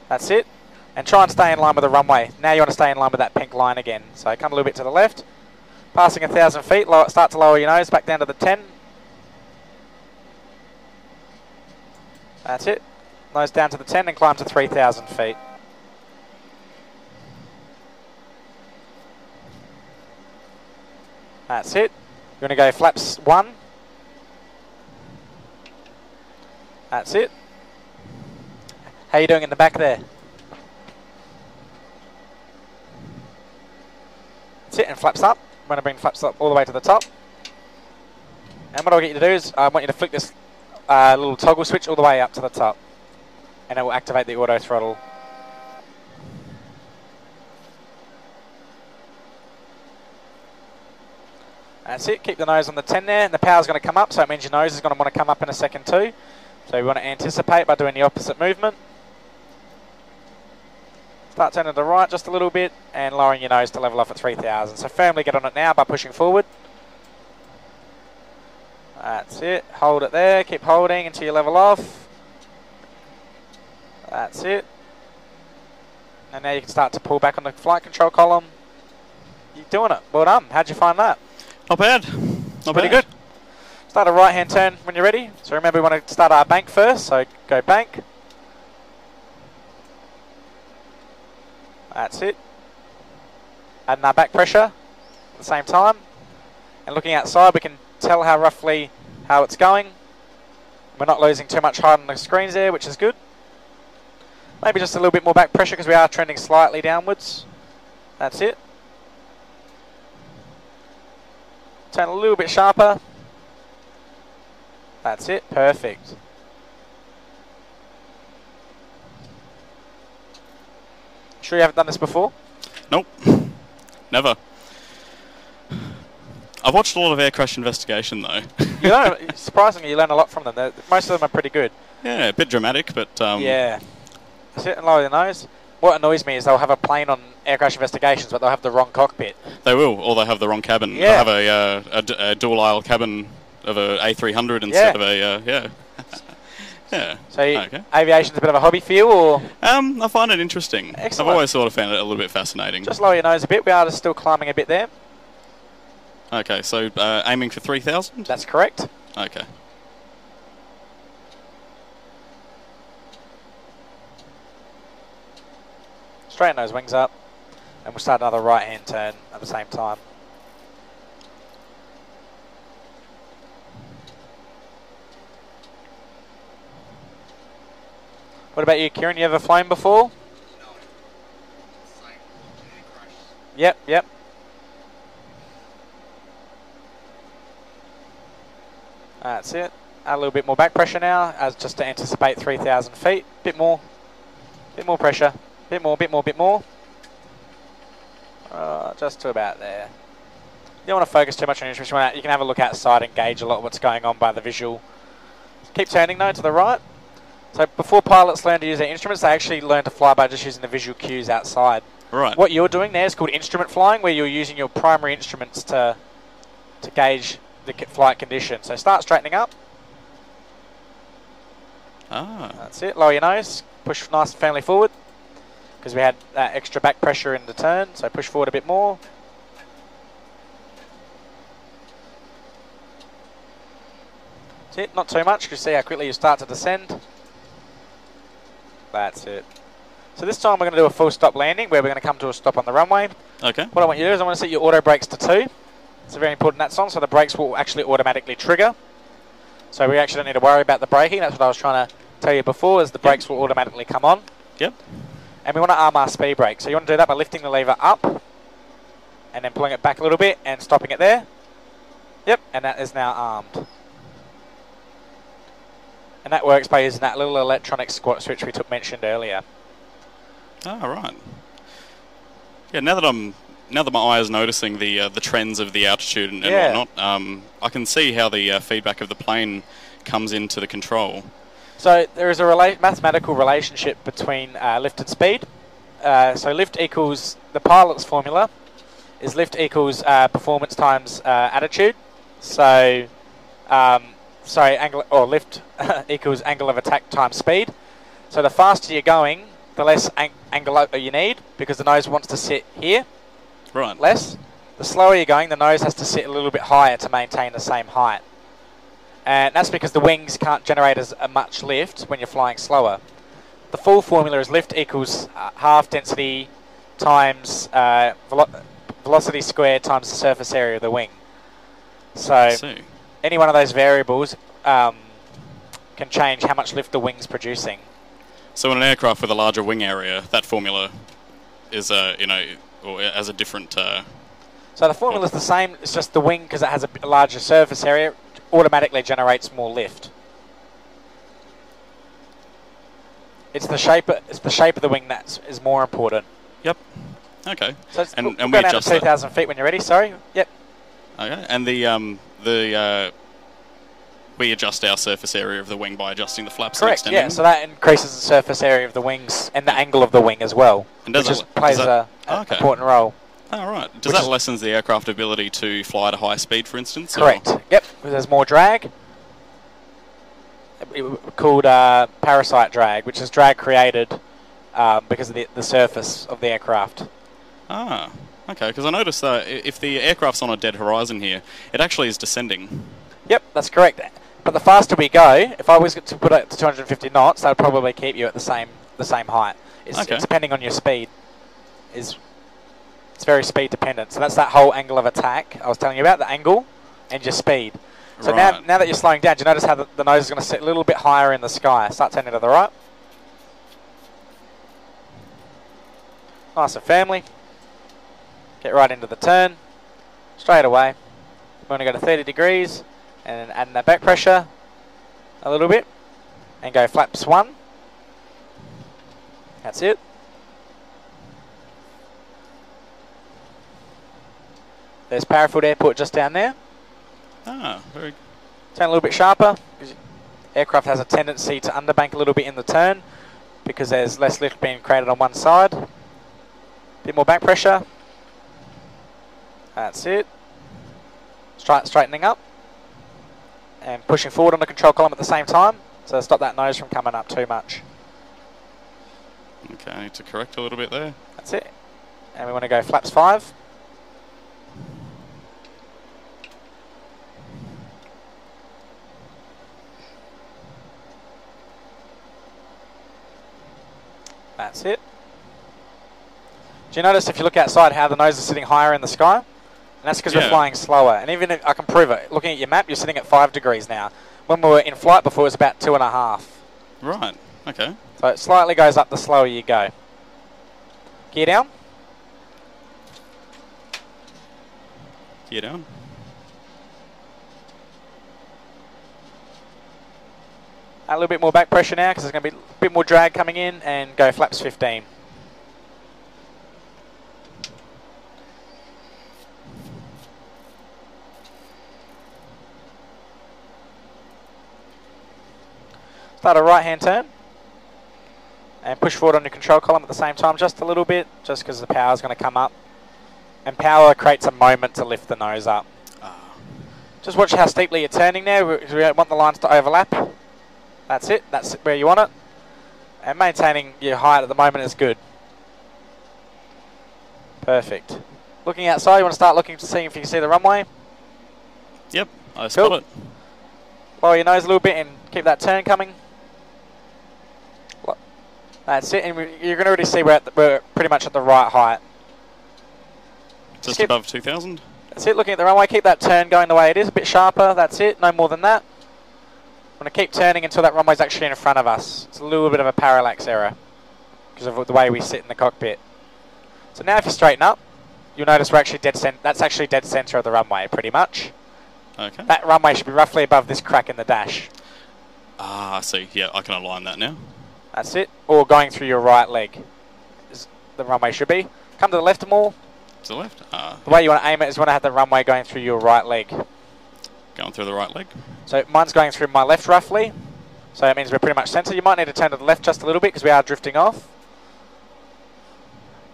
That's it. And try and stay in line with the runway. Now you want to stay in line with that pink line again. So come a little bit to the left. Passing 1,000 feet, start to lower your nose back down to the 10. That's it. Nose down to the 10 and climb to 3,000 feet. That's it. You want to go flaps 1. That's it. How you doing in the back there? That's it, and flaps up. I'm going to bring flaps up all the way to the top. And what I'll get you to do is I want you to flick this little toggle switch all the way up to the top. And it will activate the auto throttle. That's it, keep the nose on the 10 there, and the power's going to come up, so it means your nose is going to want to come up in a second too. So we want to anticipate by doing the opposite movement. Start turning to the right just a little bit, and lowering your nose to level off at 3,000. So firmly get on it now by pushing forward. That's it, hold it there, keep holding until you level off. That's it. And now you can start to pull back on the flight control column. You're doing it, well done. How'd you find that? Not bad. Not Pretty bad. good. Start a right hand turn when you're ready. So remember we want to start our bank first, so go bank. That's it. Adding our back pressure at the same time. And looking outside we can tell roughly how it's going. We're not losing too much height on the screens there, which is good. Maybe just a little bit more back pressure because we are trending slightly downwards. That's it. Turn a little bit sharper. That's it, perfect. Sure you haven't done this before? Nope. Never. I've watched a lot of air crash investigation though. You know, surprisingly you learn a lot from them. Most of them are pretty good. Yeah, a bit dramatic, but yeah. Sit and lower the nose. What annoys me is they'll have a plane on air crash investigations, but they'll have the wrong cockpit. They will, or they have the wrong cabin. Yeah. They'll have a dual aisle cabin of a A300 instead of a yeah. Yeah. So okay. Aviation's a bit of a hobby for you, or? I find it interesting. Excellent. I've always sort of found it a little bit fascinating. Just lower your nose a bit. We are just still climbing a bit there. Okay, so aiming for 3,000? That's correct. Okay. Straighten those wings up, and we'll start another right hand turn at the same time. What about you, Kieran? You ever flown before? No. It's like air crash. Yep. That's it. Add a little bit more back pressure now, as just to anticipate 3,000 feet. Bit more pressure. Bit more. Just to about there. You don't want to focus too much on your instruments. You can have a look outside and gauge a lot of what's going on by the visual. Keep turning though to the right. So before pilots learn to use their instruments, they actually learn to fly by just using the visual cues outside. Right. What you're doing there is called instrument flying, where you're using your primary instruments to gauge the flight condition. So start straightening up. Ah. That's it. Lower your nose. Push nice and firmly forward, because we had that extra back pressure in the turn. So push forward a bit more. That's it. Not too much. You see how quickly you start to descend. That's it. So this time we're going to do a full stop landing, where we're going to come to a stop on the runway. Okay. What I want you to do is I want to set your auto brakes to 2. It's very important that's on, so the brakes will actually automatically trigger. So we actually don't need to worry about the braking. That's what I was trying to tell you before, is the brakes will automatically come on. Yep. And we want to arm our speed brake. So you want to do that by lifting the lever up, and then pulling it back a little bit and stopping it there. Yep, and that is now armed. And that works by using that little electronic squat switch we mentioned earlier. Ah, right. Yeah, now that my eye is noticing the trends of the altitude and whatnot, I can see how the feedback of the plane comes into the control. So there is a mathematical relationship between lift and speed. So lift equals, the pilot's formula is lift equals performance times attitude. So lift equals angle of attack times speed. So the faster you're going, the less angle you need, because the nose wants to sit here. Right. Less. The slower you're going, the nose has to sit a little bit higher to maintain the same height. And that's because the wings can't generate as much lift when you're flying slower. The full formula is lift equals half density times velocity squared times the surface area of the wing. So any one of those variables can change how much lift the wing's producing. So in an aircraft with a larger wing area, that formula is, or as a different... So the formula's the same, it's just the wing, because it has a larger surface area, automatically generates more lift. It's the shape of the wing that is more important. Yep. Okay. So and we'll we go down to adjust 2,000 feet when you're ready, sorry. Yep. Okay. And we adjust our surface area of the wing by adjusting the flaps. Correct, and yeah, extending so that increases the surface area of the wings and the angle of the wing as well, and does which it, plays an important role. Oh, right. Does that lessens the aircraft ability to fly at a high speed, for instance? Correct, yep, because there's more drag. Called parasite drag, which is drag created because of the surface of the aircraft. Ah, okay, because I noticed that if the aircraft's on a dead horizon here, it actually is descending. Yep, that's correct. But the faster we go, if I was to put it to 250 knots, that would probably keep you at the same height. It's depending on your speed. It's very speed dependent. So that's that whole angle of attack I was telling you about, the angle and your speed. So now that you're slowing down, do you notice how the nose is going to sit a little bit higher in the sky? Start turning to the right. Nice and firmly. Get right into the turn. Straight away. We want to go to 30 degrees and add that back pressure a little bit. And go flaps 1. That's it. There's Parafield Airport just down there. Ah, very good. Turn a little bit sharper, because aircraft has a tendency to underbank a little bit in the turn because there's less lift being created on one side. Bit more back pressure. That's it. Straightening up and pushing forward on the control column at the same time, so stop that nose from coming up too much. Okay, I need to correct a little bit there. That's it. And we want to go flaps 5. That's it. Do you notice if you look outside how the nose is sitting higher in the sky? And that's because we're flying slower. And even if I can prove it, looking at your map, you're sitting at 5 degrees now. When we were in flight before, it was about 2.5. Right, okay. So it slightly goes up the slower you go. Gear down. Gear down. A little bit more back pressure now because there's going to be a bit more drag coming in, and go flaps 15. Start a right hand turn and push forward on your control column at the same time just a little bit, just because the power is going to come up, and power creates a moment to lift the nose up. Just watch how steeply you're turning there. We don't want the lines to overlap. That's it. That's where you want it. And maintaining your height at the moment is good. Perfect. Looking outside, you want to start looking to see if you can see the runway. Yep, I spot it. Lower your nose a little bit and keep that turn coming. That's it. And you're going to already see we're pretty much at the right height. Just above 2,000? That's it. Looking at the runway, keep that turn going the way it is. A bit sharper. That's it. No more than that. I'm going to keep turning until that runway's actually in front of us. It's a little bit of a parallax error because of the way we sit in the cockpit. So now if you straighten up, you'll notice we're actually that's actually dead center of the runway, pretty much. Okay. That runway should be roughly above this crack in the dash. Ah, I see. Yeah, I can align that now. That's it. Or going through your right leg, as the runway should be. Come to the left more. To the left? The way you want to aim it is you want to have the runway going through your right leg. Going through the right leg? So mine's going through my left roughly. So that means we're pretty much centre. You might need to turn to the left just a little bit because we are drifting off.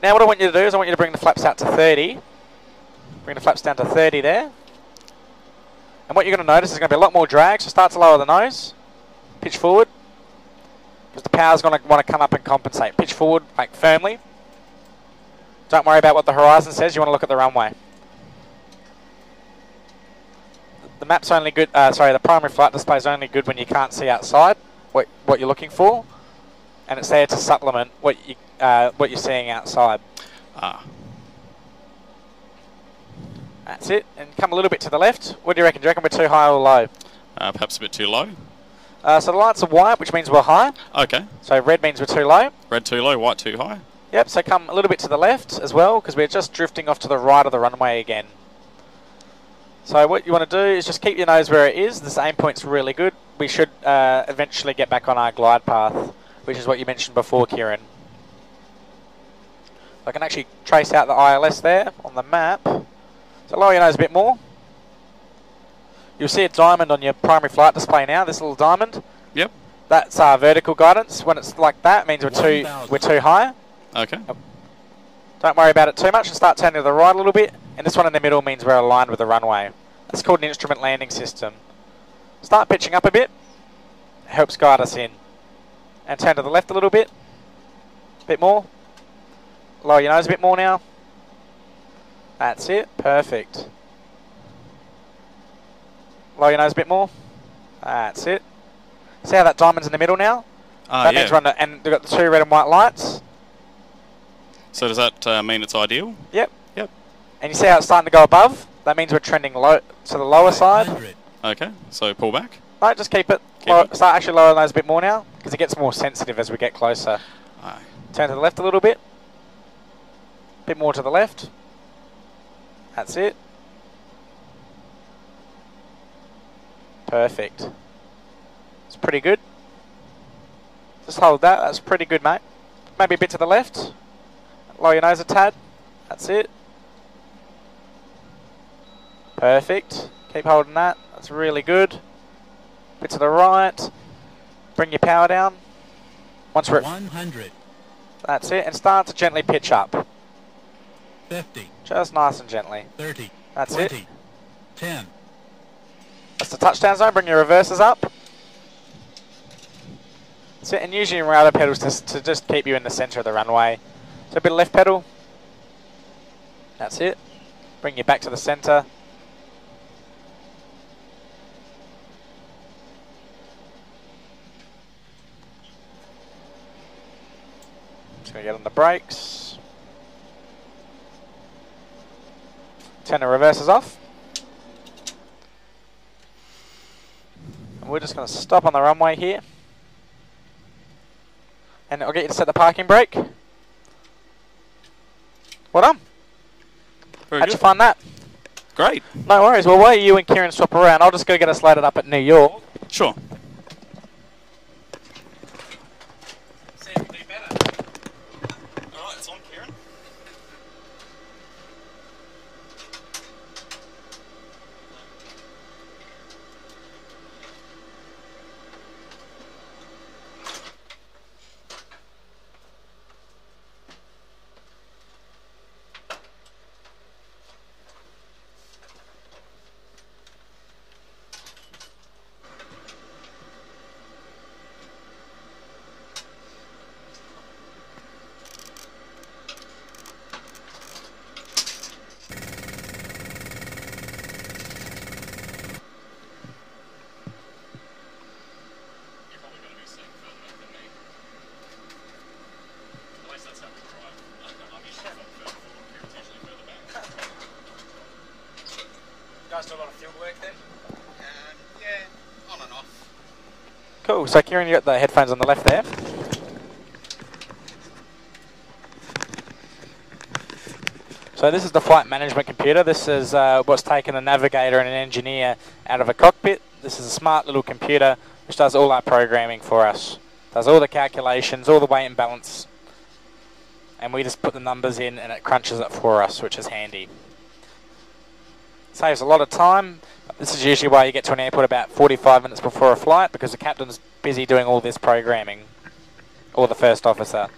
Now what I want you to do is I want you to bring the flaps out to 30. Bring the flaps down to 30 there. And what you're going to notice is going to be a lot more drag, so start to lower the nose. Pitch forward. Because the power's going to want to come up and compensate. Pitch forward, like firmly. Don't worry about what the horizon says, you want to look at the runway. The map's only good, the primary flight display is only good when you can't see outside what you're looking for. And it's there to supplement what you're seeing outside. That's it. And come a little bit to the left. What do you reckon? Do you reckon we're too high or low? Perhaps a bit too low. So the lights are white, which means we're high. Okay. So red means we're too low. Red too low, white too high. Yep, so come a little bit to the left as well, because we're just drifting off to the right of the runway again. So what you want to do is just keep your nose where it is. This aim point's really good. We should eventually get back on our glide path, which is what you mentioned before, Kieran. I can actually trace out the ILS there on the map. So lower your nose a bit more. You'll see a diamond on your primary flight display now, this little diamond. Yep. That's our vertical guidance. When it's like that, it means we're too high. Okay. Don't worry about it too much and start turning to the right a little bit. And this one in the middle means we're aligned with the runway. That's called an instrument landing system. Start pitching up a bit. It helps guide us in. And turn to the left a little bit. A bit more. Lower your nose a bit more now. That's it. Perfect. Lower your nose a bit more. That's it. See how that diamond's in the middle now? That means we're on and we've got the two red and white lights. So does that mean it's ideal? Yep. Yep. And you see how it's starting to go above? That means we're trending low to the lower side. Okay, so pull back. No, just keep it. Start actually lowering those a bit more now, because it gets more sensitive as we get closer. Aye. Turn to the left a little bit. Bit more to the left. That's it. Perfect. It's pretty good. Just hold that. That's pretty good, mate. Maybe a bit to the left. Lower your nose a tad. That's it. Perfect. Keep holding that. That's really good. Bit to the right. Bring your power down. Once we're at 100. That's it. And start to gently pitch up. 50. Just nice and gently. 30. That's 20. it. 10. That's the touchdown zone. Bring your reverses up. That's it. And using your rudder pedals to just keep you in the center of the runway. So a bit of left pedal. That's it. Bring you back to the center. Just going to get on the brakes. Turn the reverses off. And we're just going to stop on the runway here. And I'll get you to set the parking brake. Well done. How'd you find that? Great. No worries. Well, while you and Kieran swap around, I'll just go get us loaded up at New York. Sure. See if we do better. Alright, it's on, Kieran. Guys do a lot of field work then? Yeah, on and off. Cool. So Kieran, you got the headphones on the left there. So this is the flight management computer. This is what's taken a navigator and an engineer out of a cockpit. This is a smart little computer which does all our programming for us. Does all the calculations, all the weight and balance. And we just put the numbers in and it crunches it for us, which is handy. Saves a lot of time. This is usually why you get to an airport about 45 minutes before a flight, because the captain's busy doing all this programming, or the first officer.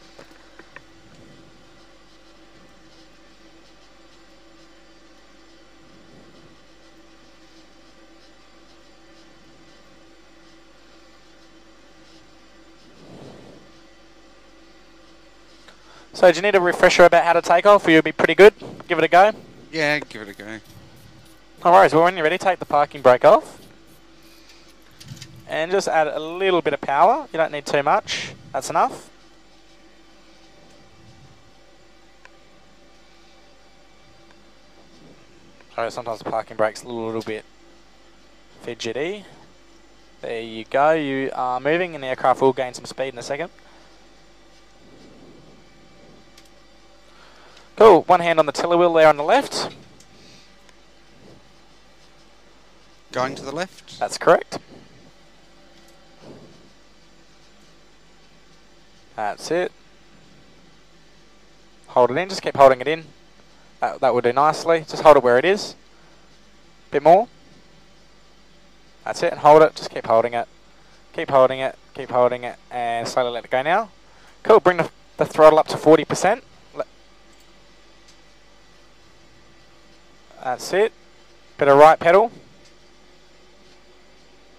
So do you need a refresher about how to take off, or you'll be pretty good? Give it a go. Yeah, give it a go. No worries. Well, when you're ready, take the parking brake off. And just add a little bit of power. You don't need too much. That's enough. Sorry, sometimes the parking brake's a little bit fidgety. There you go. You are moving and the aircraft will gain some speed in a second. Cool. One hand on the tiller wheel there on the left. Going to the left. That's correct. That's it. Hold it in. Just keep holding it in. That will do nicely. Just hold it where it is. Bit more. That's it. And hold it. Just keep holding it. Keep holding it. Keep holding it. And slowly let it go now. Cool. Bring the throttle up to 40%. That's it. Bit of right pedal.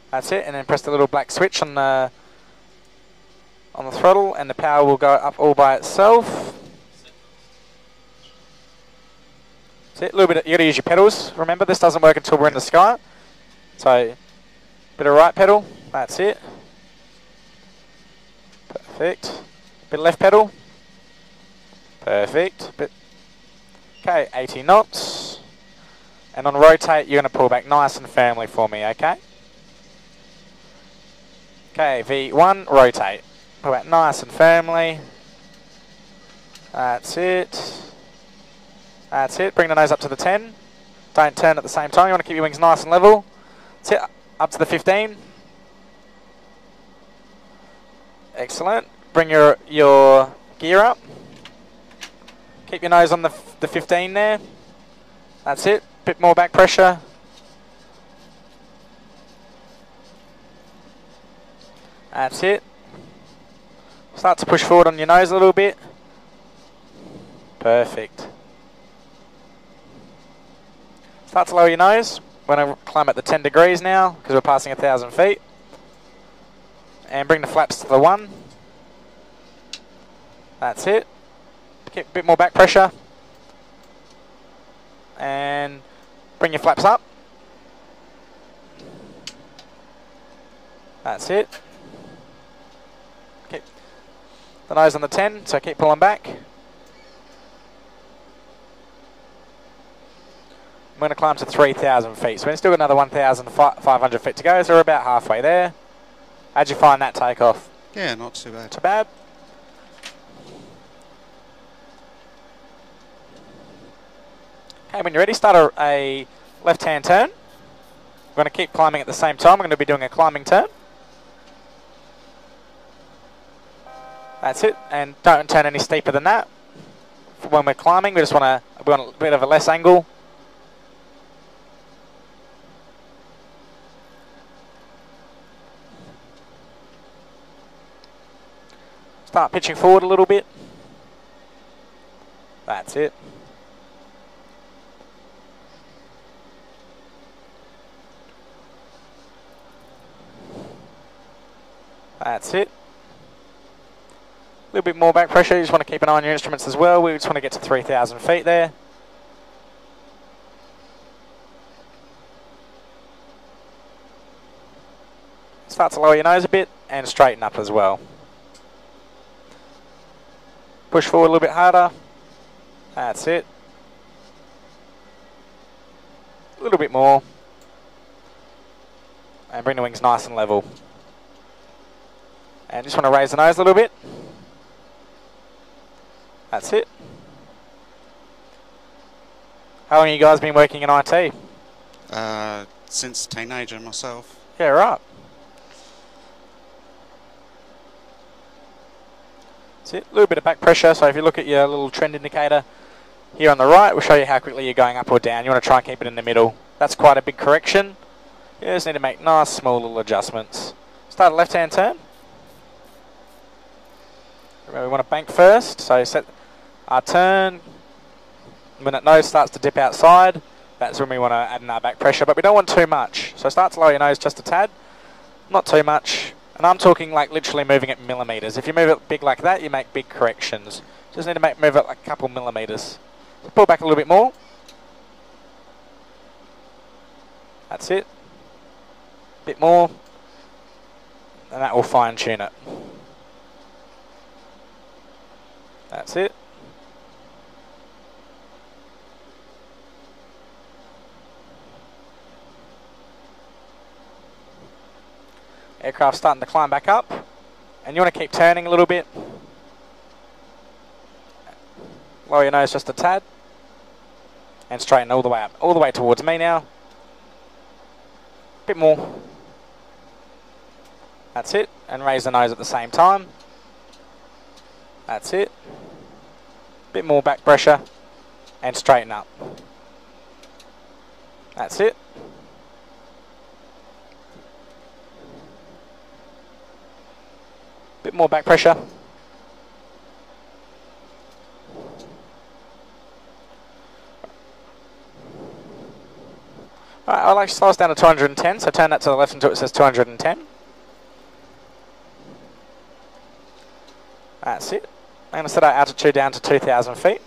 That's it. And then press the little black switch on the throttle, and the power will go up all by itself. That's it. A little bit. You got to use your pedals. Remember, this doesn't work until we're in the sky. So, bit of right pedal. That's it. Perfect. Bit of left pedal. Perfect. Okay, 80 knots. And on rotate, you're going to pull back nice and firmly for me, okay? Okay, V1, rotate. Pull back nice and firmly. That's it. That's it. Bring the nose up to the 10. Don't turn at the same time. You want to keep your wings nice and level. That's it. Up to the 15. Excellent. Bring your gear up. Keep your nose on the 15 there. That's it. Bit more back pressure. That's it. Start to push forward on your nose a little bit. Perfect. Start to lower your nose. We're going to climb at the 10 degrees now because we're passing 1,000 feet. And bring the flaps to the 1. That's it. Keep a bit more back pressure. And bring your flaps up. That's it. Keep the nose on the 10, so keep pulling back. I'm going to climb to 3,000 feet, so we've still got another 1,500 feet to go, so we're about halfway there. How'd you find that takeoff? Yeah, not too bad. Too bad? Okay, when you're ready, start a left-hand turn. We're going to keep climbing at the same time. We're going to be doing a climbing turn. That's it, and don't turn any steeper than that. When we're climbing, we want a bit of a less angle. Start pitching forward a little bit. That's it. That's it. A little bit more back pressure. You just want to keep an eye on your instruments as well. We just want to get to 3,000 feet there. Start to lower your nose a bit and straighten up as well. Push forward a little bit harder. That's it. A little bit more. And bring the wings nice and level. And just want to raise the nose a little bit. That's it. How long have you guys been working in IT? Since teenager myself. Yeah, right. That's it. A little bit of back pressure. So if you look at your little trend indicator here on the right, we'll show you how quickly you're going up or down. You want to try and keep it in the middle. That's quite a big correction. You just need to make nice small little adjustments. Start a left-hand turn. Remember, we want to bank first. So set our turn. When that nose starts to dip outside, that's when we want to add in our back pressure. But we don't want too much. So start to lower your nose just a tad. Not too much. And I'm talking like literally moving it millimeters. If you move it big like that, you make big corrections. Just need to move it like a couple millimeters. So pull back a little bit more. That's it. Bit more. And that will fine tune it. That's it. Aircraft starting to climb back up. And you want to keep turning a little bit. Lower your nose just a tad. And straighten all the way up. All the way towards me now. Bit more. That's it. And raise the nose at the same time. That's it. Bit more back pressure. And straighten up. That's it. Bit more back pressure. Alright, I'll actually slow us down to 210, so turn that to the left until it says 210. That's it. I'm going to set our altitude down to 2,000 feet.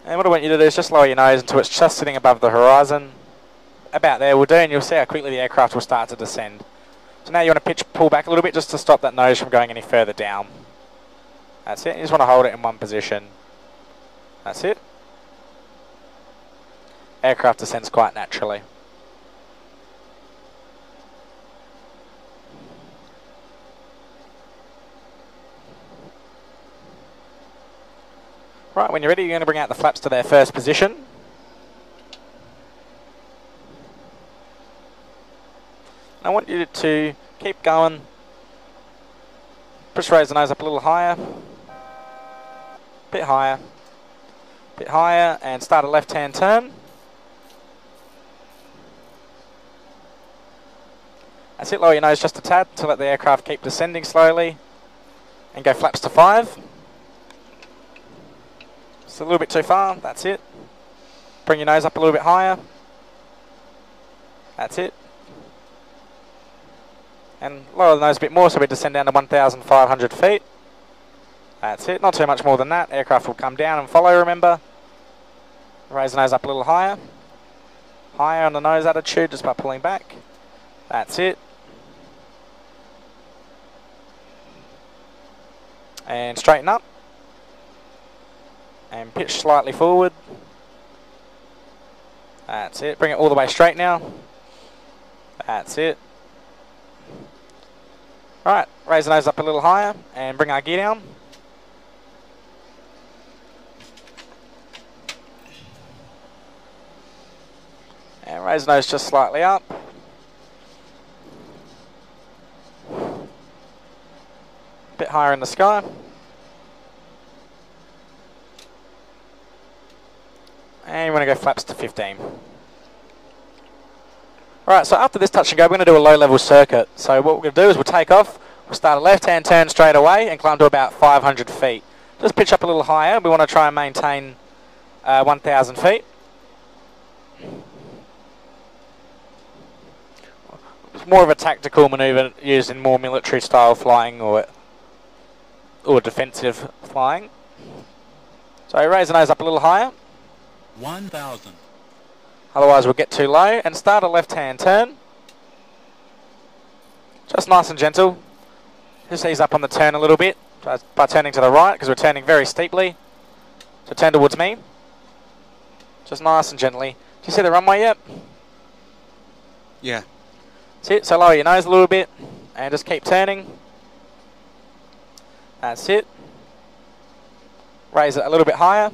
And what I want you to do is just lower your nose until it's just sitting above the horizon. About there will do, and you'll see how quickly the aircraft will start to descend. So now you want to pull back a little bit just to stop that nose from going any further down. That's it. You just want to hold it in one position. That's it. Aircraft descends quite naturally. Right, when you're ready, you're going to bring out the flaps to their first position. I want you to keep going. Push, raise the nose up a little higher. Bit higher. Bit higher, and start a left-hand turn. That's it, lower your nose just a tad to let the aircraft keep descending slowly. And go flaps to 5. Just a little bit too far, that's it. Bring your nose up a little bit higher. That's it. And lower the nose a bit more so we descend down to 1,500 feet. That's it, not too much more than that. Aircraft will come down and follow, remember. Raise the nose up a little higher. Higher on the nose attitude just by pulling back. That's it. And straighten up. And pitch slightly forward. That's it. Bring it all the way straight now. That's it. Right, raise the nose up a little higher and bring our gear down. And raise the nose just slightly up. Bit higher in the sky. And you want to go flaps to 15. Alright, so after this touch and go, we're going to do a low-level circuit. So what we're going to do is we'll take off, we'll start a left-hand turn straight away and climb to about 500 feet. Just pitch up a little higher. We want to try and maintain 1,000 feet. It's more of a tactical manoeuvre used in more military-style flying or defensive flying. So raise the nose up a little higher. 1,000. Otherwise we'll get too low. And start a left-hand turn. Just nice and gentle. Just ease up on the turn a little bit by turning to the right because we're turning very steeply. So turn towards me. Just nice and gently. Do you see the runway yet? Yeah. That's it. So lower your nose a little bit and just keep turning. That's it. Raise it a little bit higher.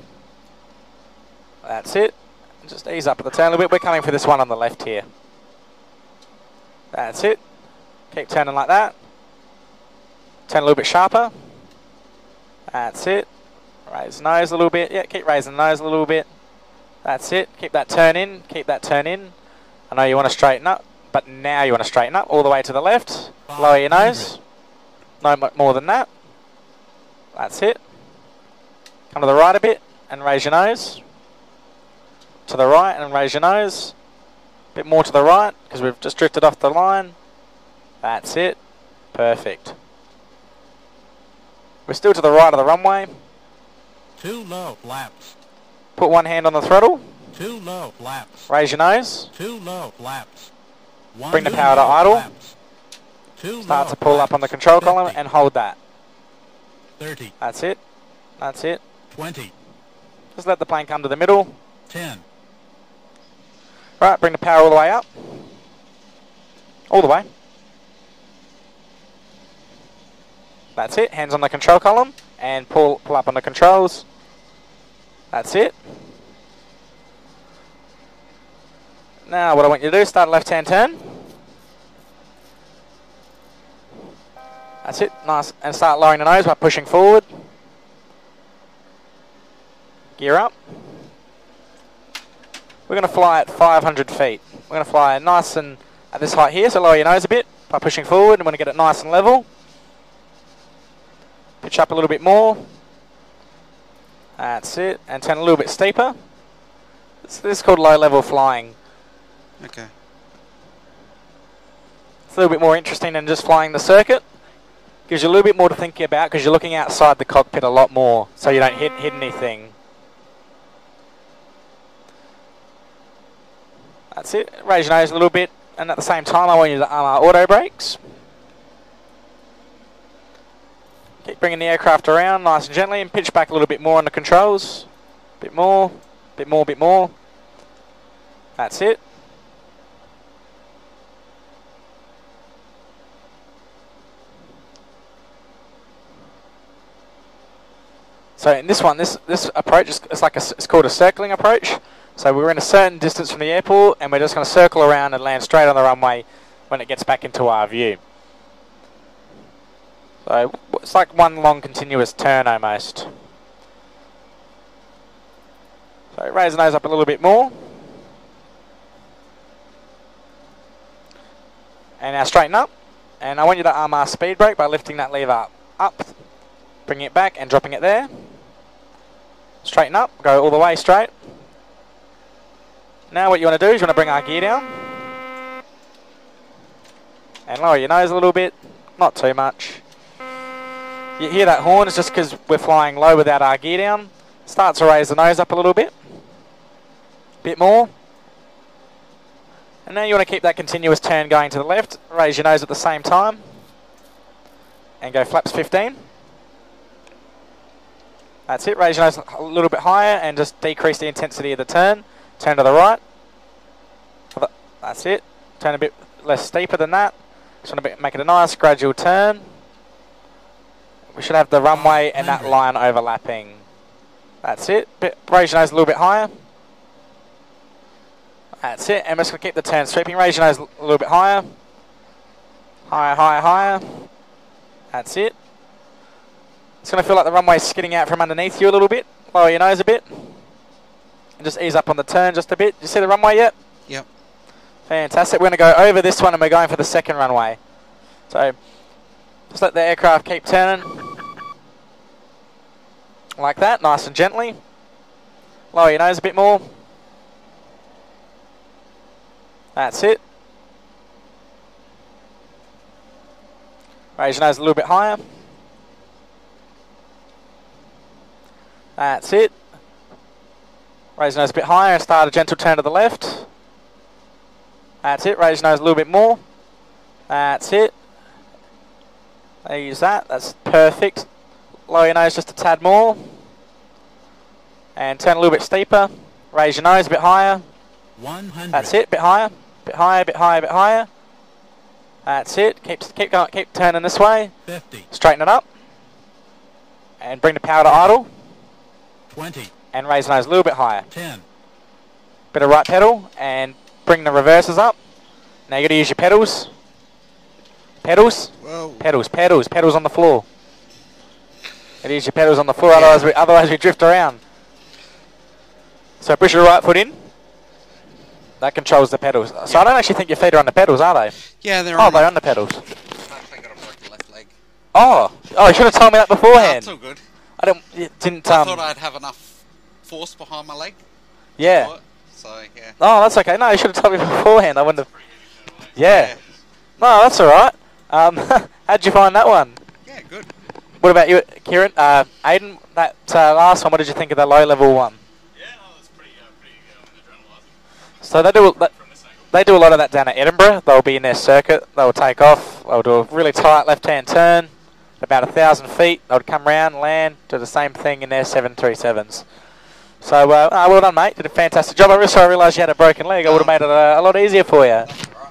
That's it. Just ease up at the turn a little bit. We're coming for this one on the left here. That's it. Keep turning like that. Turn a little bit sharper. That's it. Raise the nose a little bit. Yeah, keep raising the nose a little bit. That's it. Keep that turn in. Keep that turn in. I know you want to straighten up, but now you want to straighten up all the way to the left. Lower your nose. No more than that. That's it. Come to the right a bit and raise your nose. To the right and raise your nose. A bit more to the right because we've just drifted off the line. That's it. Perfect. We're still to the right of the runway. Too low, flaps. Put one hand on the throttle. Too low, flaps. Raise your nose. Too low, flaps. Bring the power to idle. Flaps. Too Start low, to pull up on the control column and hold that. 30. That's it. That's it. 20. Just let the plane come to the middle. 10. Right, bring the power all the way up. All the way. That's it. Hands on the control column and pull up on the controls. That's it. Now what I want you to do, start a left-hand turn. That's it. Nice. And start lowering the nose by pushing forward. Gear up. We're going to fly at 500 feet. We're going to fly nice and at this height here, so lower your nose a bit by pushing forward. I'm going to get it nice and level. Pitch up a little bit more. That's it. And turn a little bit steeper. This is called low-level flying. Okay. It's a little bit more interesting than just flying the circuit. Gives you a little bit more to think about because you're looking outside the cockpit a lot more, so you don't hit anything. That's it. Raise your nose a little bit, and at the same time, I want you to arm our auto brakes. Keep bringing the aircraft around nice and gently, and pitch back a little bit more on the controls. Bit more, bit more, bit more. That's it. So in this one, this approach is it's called a circling approach. So we're in a certain distance from the airport, and we're just going to circle around and land straight on the runway when it gets back into our view. So it's like one long continuous turn almost. So raise the nose up a little bit more. And now straighten up. And I want you to arm our speed brake by lifting that lever up, bringing it back and dropping it there. Straighten up, go all the way straight. Now what you want to do is you want to bring our gear down. And lower your nose a little bit, not too much. You hear that horn, it's just because we're flying low without our gear down. Start to raise the nose up a little bit. Bit more. And now you want to keep that continuous turn going to the left. Raise your nose at the same time. And go flaps 15. That's it. Raise your nose a little bit higher and just decrease the intensity of the turn. Turn to the right. That's it. Turn a bit less steeper than that. Just want to make it a nice gradual turn. We should have the runway and that line overlapping. That's it. Raise your nose a little bit higher. That's it. And we're just going to keep the turn sweeping. Raise your nose a little bit higher. Higher, higher, higher. That's it. It's going to feel like the runway's skidding out from underneath you a little bit. Lower your nose a bit. And just ease up on the turn just a bit. You see the runway yet? Yep. Fantastic. We're going to go over this one and we're going for the second runway. So just let the aircraft keep turning. Like that, nice and gently. Lower your nose a bit more. That's it. Raise your nose a little bit higher. That's it. Raise your nose a bit higher and start a gentle turn to the left. That's it. Raise your nose a little bit more. That's it. Use that. That's perfect. Lower your nose just a tad more. And turn a little bit steeper. Raise your nose a bit higher. 100. That's it. Bit higher. Bit higher. Bit higher. Bit higher. That's it. Keep going. Keep turning this way. 50. Straighten it up. And bring the power to idle. 20. And raise the nose a little bit higher. 10. Bit of right pedal and bring the reverses up. Now you got to use your pedals. Pedals. Whoa. Pedals. Pedals. Pedals on the floor. Got to use your pedals on the floor, otherwise we drift around. So push your right foot in. That controls the pedals. So I don't actually think your feet are on the pedals, are they? Yeah, they're Oh, on. they're on the pedals. I think I got a broken left leg. Oh, you should have told me that beforehand. That's all good. You didn't. I thought I'd have enough force behind my leg. Yeah. So yeah. Oh, that's okay. No, you should have told me beforehand. I wouldn't have. Yeah. No, that's all right. How'd you find that one? Yeah, good. What about you, Kieran? Aiden, that last one. What did you think of the low-level one? Yeah, no, that's pretty adrenalising. So they do a lot of that down at Edinburgh. They'll be in their circuit. They'll take off. They'll do a really tight left-hand turn, about 1,000 feet. They'll come round, land, do the same thing in their 737s. So well done, mate. Did a fantastic job. I realised you had a broken leg. I would have made it a lot easier for you. That's all right.